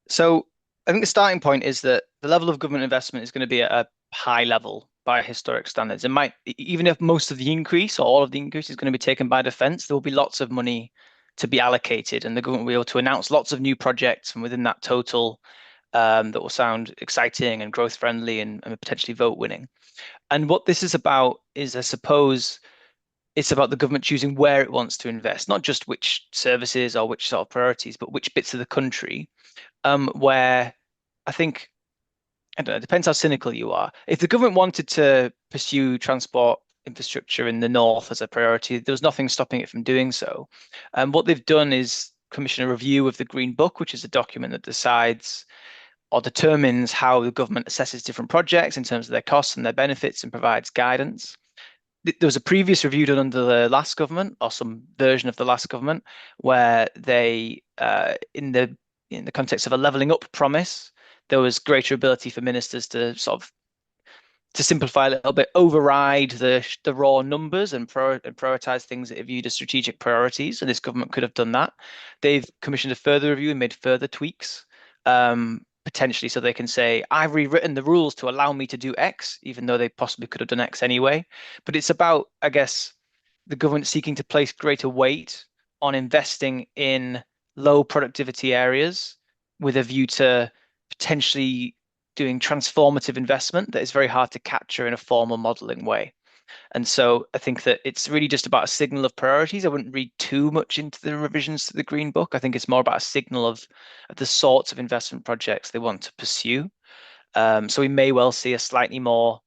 So I think the starting point is that the level of government investment is going to be at a high level by historic standards. It might, even if most of the increase or all of the increase is going to be taken by defence, there will be lots of money to be allocated, and the government will be able to announce lots of new projects from within that total that will sound exciting and growth friendly and potentially vote winning. And what this is about is, I suppose, it's about the government choosing where it wants to invest, not just which services or which sort of priorities, but which bits of the country where I think, I don't know, it depends how cynical you are. If the government wanted to pursue transport infrastructure in the north as a priority, there was nothing stopping it from doing so. What they've done is commission a review of the Green Book, which is a document that decides or determines how the government assesses different projects in terms of their costs and their benefits and provides guidance. There was a previous review done under the last government or some version of the last government where they, in the context of a levelling up promise, there was greater ability for ministers to sort of, to simplify a little bit, override the raw numbers and prioritize things that are viewed as strategic priorities. So this government could have done that. They've commissioned a further review and made further tweaks, potentially, so they can say, I've rewritten the rules to allow me to do X, even though they possibly could have done X anyway. But it's about, I guess, the government seeking to place greater weight on investing in low productivity areas with a view to potentially doing transformative investment that is very hard to capture in a formal modeling way. And so I think that it's really just about a signal of priorities. I wouldn't read too much into the revisions to the Green Book. I think it's more about a signal of the sorts of investment projects they want to pursue. So we may well see a slightly more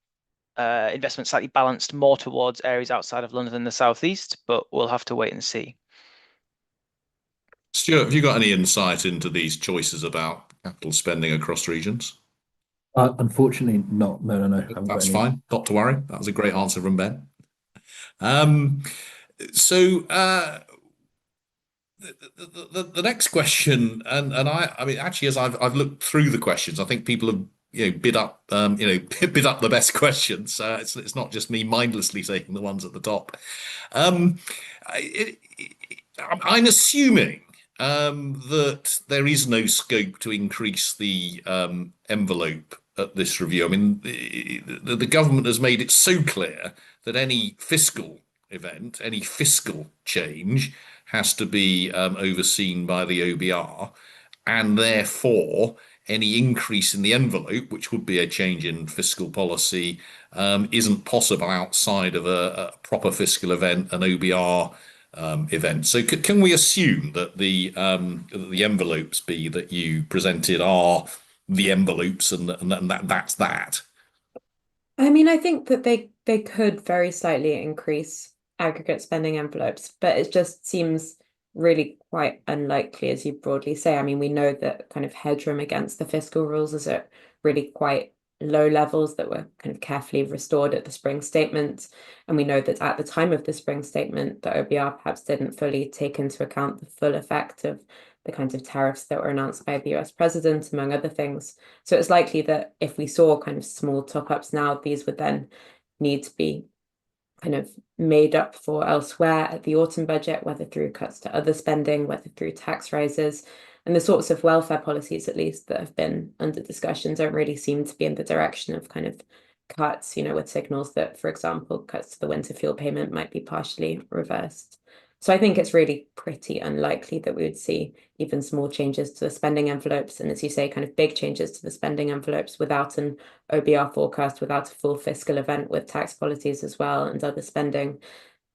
investment slightly balanced more towards areas outside of London and the southeast, but we'll have to wait and see. Stuart, have you got any insight into these choices about capital spending across regions? Unfortunately, not. No. I haven't got That's any. fine. Not to worry. That was a great answer from Ben. Um, so the next question, and I mean, actually, as I've looked through the questions, I think people have bid up bid up the best questions. It's not just me mindlessly taking the ones at the top. Um, I'm assuming that there is no scope to increase the envelope at this review. I mean, the government has made it so clear that any fiscal event, any fiscal change has to be overseen by the OBR, and therefore any increase in the envelope, which would be a change in fiscal policy, isn't possible outside of a proper fiscal event, an OBR event. So can we assume that the envelopes B that you presented are the envelopes, and that's that? I mean, I think that they could very slightly increase aggregate spending envelopes, but it just seems really quite unlikely, as you broadly say. I mean, we know that kind of headroom against the fiscal rules is at really quite low levels that were kind of carefully restored at the spring statement. And we know that at the time of the spring statement, the OBR perhaps didn't fully take into account the full effect of the kinds of tariffs that were announced by the US president, among other things. So it's likely that if we saw kind of small top-ups now, these would then need to be kind of made up for elsewhere at the autumn budget, whether through cuts to other spending, whether through tax rises. And the sorts of welfare policies, at least, that have been under discussion don't really seem to be in the direction of kind of cuts, with signals that, for example, cuts to the winter fuel payment might be partially reversed. So I think it's really pretty unlikely that we would see even small changes to the spending envelopes. And as you say, kind of big changes to the spending envelopes without an OBR forecast, without a full fiscal event with tax policies as well and other spending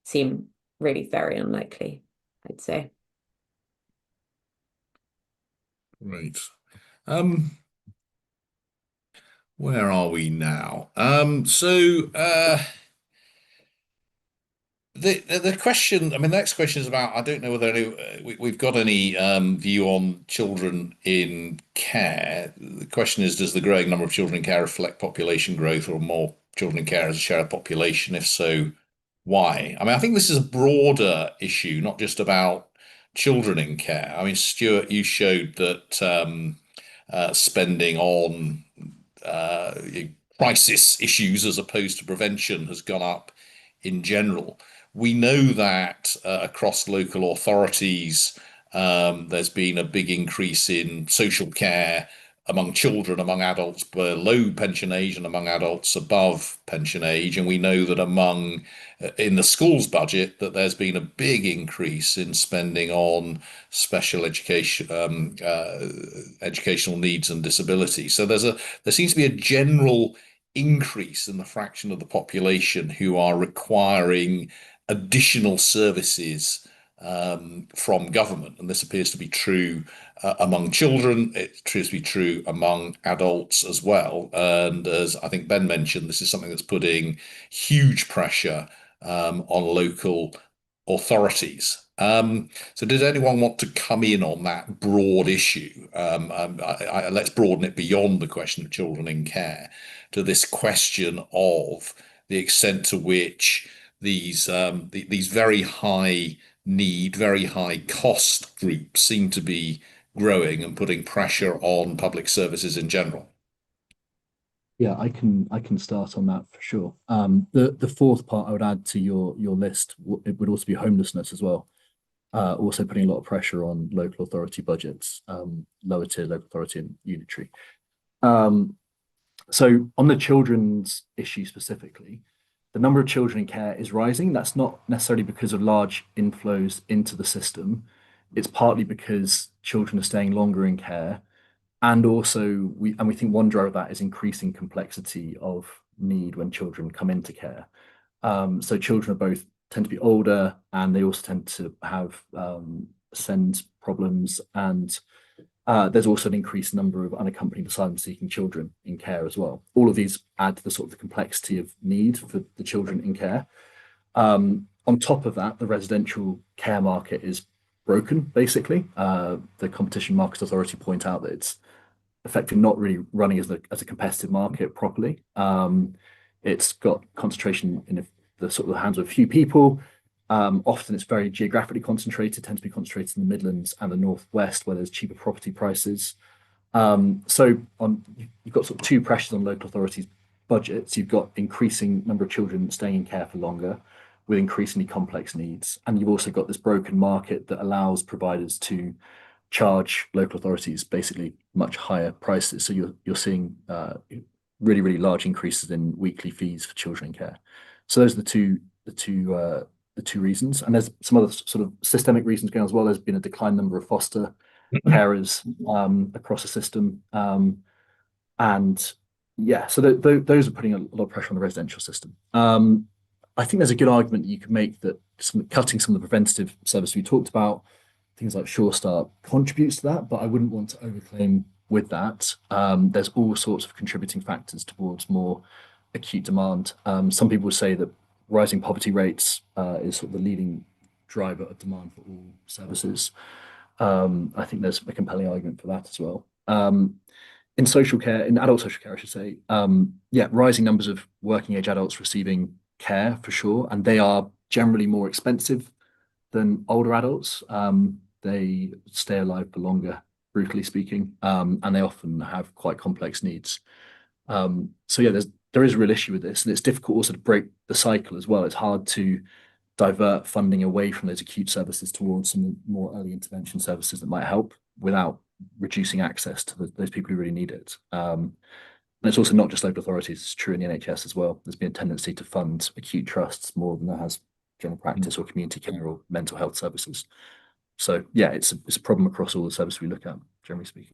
seem really very unlikely, I'd say. Right. Where are we now? The question, I mean, the next question is about, I don't know whether we've got any view on children in care. The question is, does the growing number of children in care reflect population growth or more children in care as a share of population? If so, why? I mean, I think this is a broader issue, not just about children in care. I mean, Stuart, you showed that spending on uh, crisis issues as opposed to prevention has gone up in general. We know that across local authorities, there's been a big increase in social care among children, among adults below pension age, and among adults above pension age. And we know that in the schools budget, that there's been a big increase in spending on special education, educational needs and disabilities. So there seems to be a general increase in the fraction of the population who are requiring additional services from government. And this appears to be true among children. It appears to be true among adults as well. And as I think Ben mentioned, this is something that's putting huge pressure on local authorities. So did anyone want to come in on that broad issue? Let's broaden it beyond the question of children in care to this question of the extent to which these very high need, very high cost groups seem to be growing and putting pressure on public services in general. Yeah, I can start on that for sure. The fourth part I would add to your list, it would also be homelessness as well. Also putting a lot of pressure on local authority budgets, lower tier local authority and unitary. So on the children's issue specifically, the number of children in care is rising. That's not necessarily because of large inflows into the system. It's partly because children are staying longer in care. And also we think one driver of that is increasing complexity of need when children come into care. So children are both tend to be older and they also tend to have SEND problems, and there's also an increased number of unaccompanied asylum-seeking children in care as well. All of these add to the sort of the complexity of need for the children in care. On top of that, the residential care market is broken, basically. The Competition Markets Authority point out that it's effectively not really running as a competitive market properly. It's got concentration in the sort of the hands of a few people. Often it's very geographically concentrated, tends to be concentrated in the Midlands and the Northwest, where there's cheaper property prices. So you've got sort of two pressures on local authorities' budgets. You've got increasing number of children staying in care for longer with increasingly complex needs. And you've also got this broken market that allows providers to charge local authorities basically much higher prices. So you're seeing really, really large increases in weekly fees for children in care. So those are the two reasons. And there's some other sort of systemic reasons going on as well. There's been a declined number of foster carers across the system. And yeah, so those are putting a lot of pressure on the residential system. I think there's a good argument that you could make that cutting some of the preventative service we talked about, things like Sure Start, contributes to that, but I wouldn't want to overclaim with that. There's all sorts of contributing factors towards more acute demand. Some people say that rising poverty rates is sort of the leading driver of demand for all services. I think there's a compelling argument for that as well. In social care, in adult social care, I should say, yeah, rising numbers of working age adults receiving care for sure, and they are generally more expensive than older adults. They stay alive for longer, brutally speaking, and they often have quite complex needs. So yeah, there is a real issue with this, and it's difficult also to break the cycle as well. It's hard to divert funding away from those acute services towards some more early intervention services that might help without reducing access to those people who really need it. And it's also not just local authorities, it's true in the NHS as well. There's been a tendency to fund acute trusts more than there has general practice or community care or mental health services. So yeah, it's a problem across all the services we look at, generally speaking.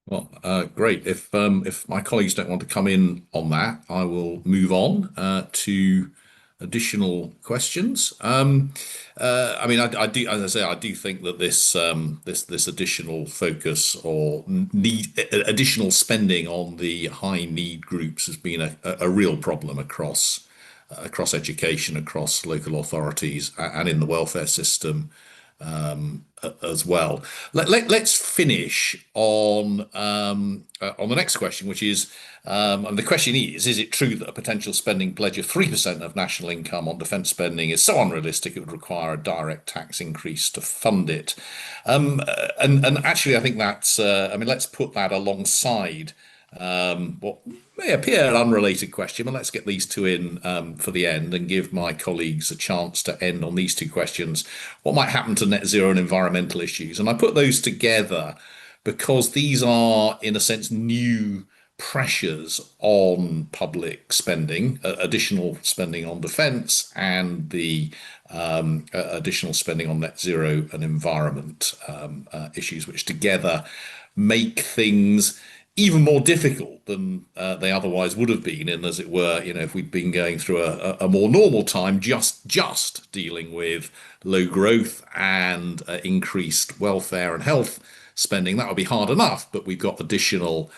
Well, great. If my colleagues don't want to come in on that, I will move on to additional questions. I mean, I do, as I say, I do think that this additional focus or additional spending on the high need groups has been a real problem across education, across local authorities, and in the welfare system as well. Let's finish on the next question, which is, and the question is it true that a potential spending pledge of 3% of national income on defence spending is so unrealistic it would require a direct tax increase to fund it? And actually, I think that's, I mean, let's put that alongside what may appear an unrelated question, but let's get these two in for the end and give my colleagues a chance to end on these two questions. What might happen to net zero and environmental issues? And I put those together because these are, in a sense, new pressures on public spending, additional spending on defence, and the additional spending on net zero and environment issues, which together make things even more difficult than they otherwise would have been. And as it were, if we'd been going through a more normal time, just dealing with low growth and increased welfare and health spending, that would be hard enough. But we've got additional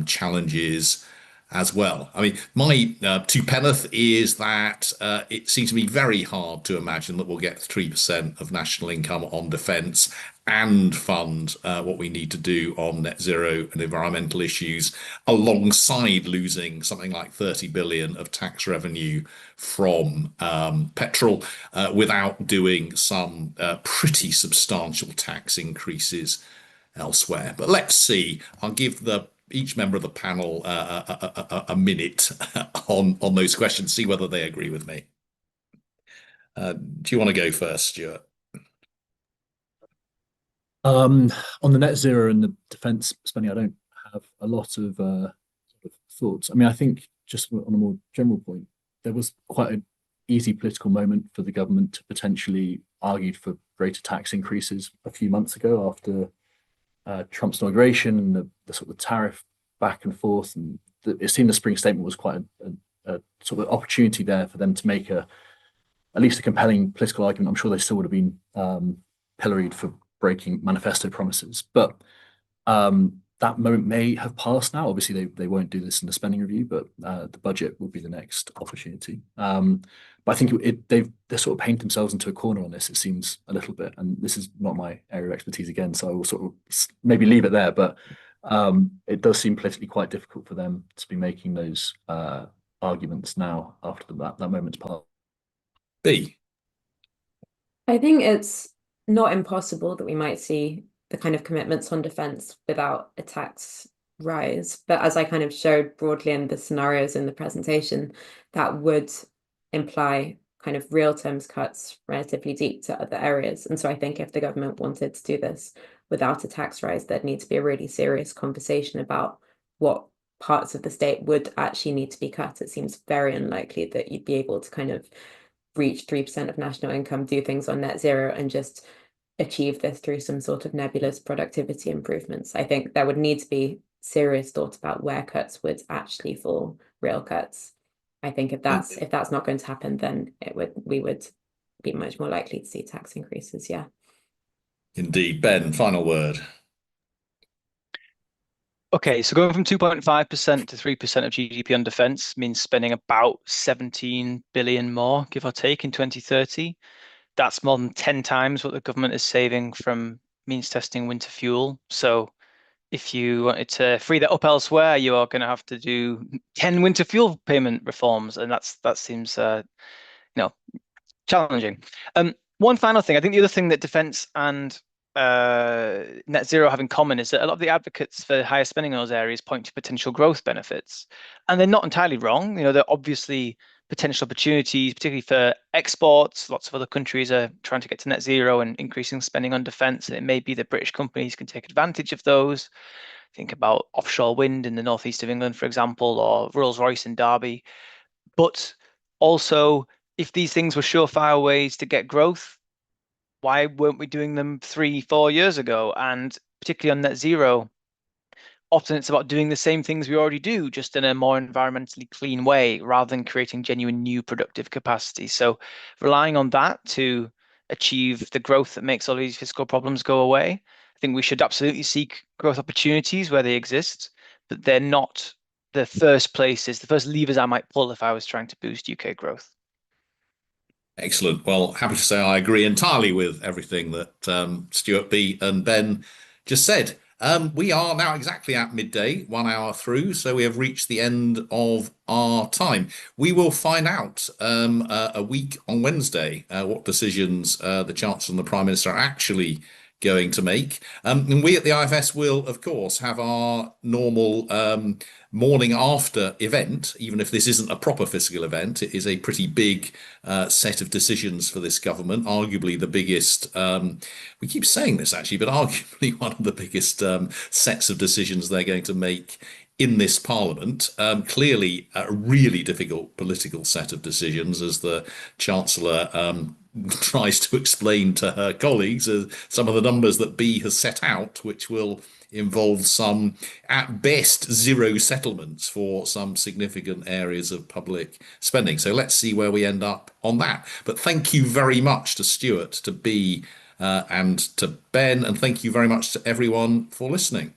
challenges as well. I mean, my two penneth is that it seems to be very hard to imagine that we'll get 3% of national income on defence and fund what we need to do on net zero and environmental issues, alongside losing something like 30 billion of tax revenue from petrol, without doing some pretty substantial tax increases elsewhere. But let's see. I'll give each member of the panel a minute on those questions, see whether they agree with me. Do you want to go first, Stuart? On the net zero and the defence spending, I don't have a lot of thoughts. I mean, I think just on a more general point, there was quite an easy political moment for the government to potentially argue for greater tax increases a few months ago after Trump's inauguration and the sort of tariff back and forth. And it seemed the spring statement was quite a sort of opportunity there for them to make at least a compelling political argument. I'm sure they still would have been pilloried for breaking manifesto promises, but that moment may have passed now. Obviously, they won't do this in the spending review, but the budget will be the next opportunity. But I think they sort of paint themselves into a corner on this, it seems a little bit, and this is not my area of expertise again, so I will sort of maybe leave it there, but it does seem politically quite difficult for them to be making those arguments now after that moment's passed. B. I think it's not impossible that we might see the kind of commitments on defence without a tax rise. But as I kind of showed broadly in the scenarios in the presentation, that would imply kind of real terms cuts relatively deep to other areas. And so I think if the government wanted to do this without a tax rise, there'd need to be a really serious conversation about what parts of the state would actually need to be cut. It seems very unlikely that you'd be able to kind of reach 3% of national income, do things on net zero, and just achieve this through some sort of nebulous productivity improvements. I think there would need to be serious thought about where cuts would actually fall, real cuts. I think if that's not going to happen, then we would be much more likely to see tax increases. Yeah. Indeed. Ben, final word. Okay, so going from 2.5% to 3% of GDP on defence means spending about 17 billion more, give or take, in 2030. That's more than 10 times what the government is saving from means testing winter fuel. So if you wanted to free that up elsewhere, you are going to have to do 10 winter fuel payment reforms, and that seems challenging. One final thing, I think the other thing that defence and net zero have in common is that a lot of the advocates for higher spending in those areas point to potential growth benefits, and they're not entirely wrong. There are obviously potential opportunities, particularly for exports. Lots of other countries are trying to get to net zero and increasing spending on defence, and it may be that British companies can take advantage of those. Think about offshore wind in the northeast of England, for example, or Rolls-Royce in Derby. But also, if these things were surefire ways to get growth, why weren't we doing them 3, 4 years ago? And particularly on net zero, often it's about doing the same things we already do, just in a more environmentally clean way, rather than creating genuine new productive capacity. So relying on that to achieve the growth that makes all these fiscal problems go away, I think we should absolutely seek growth opportunities where they exist, but they're not the first places, the first levers I might pull if I was trying to boost UK growth. Excellent. Well, happy to say I agree entirely with everything that Stuart B and Ben just said. We are now exactly at midday, 1 hour through, so we have reached the end of our time. We will find out a week on Wednesday what decisions the Chancellor and the Prime Minister are actually going to make. And we at the IFS will, of course, have our normal morning after event, even if this isn't a proper fiscal event. It is a pretty big set of decisions for this government, arguably the biggest, we keep saying this actually, but arguably one of the biggest sets of decisions they're going to make in this parliament. Clearly a really difficult political set of decisions, as the Chancellor tries to explain to her colleagues some of the numbers that B has set out, which will involve some, at best, zero settlements for some significant areas of public spending. So let's see where we end up on that. But thank you very much to Stuart, to B, and to Ben, and thank you very much to everyone for listening.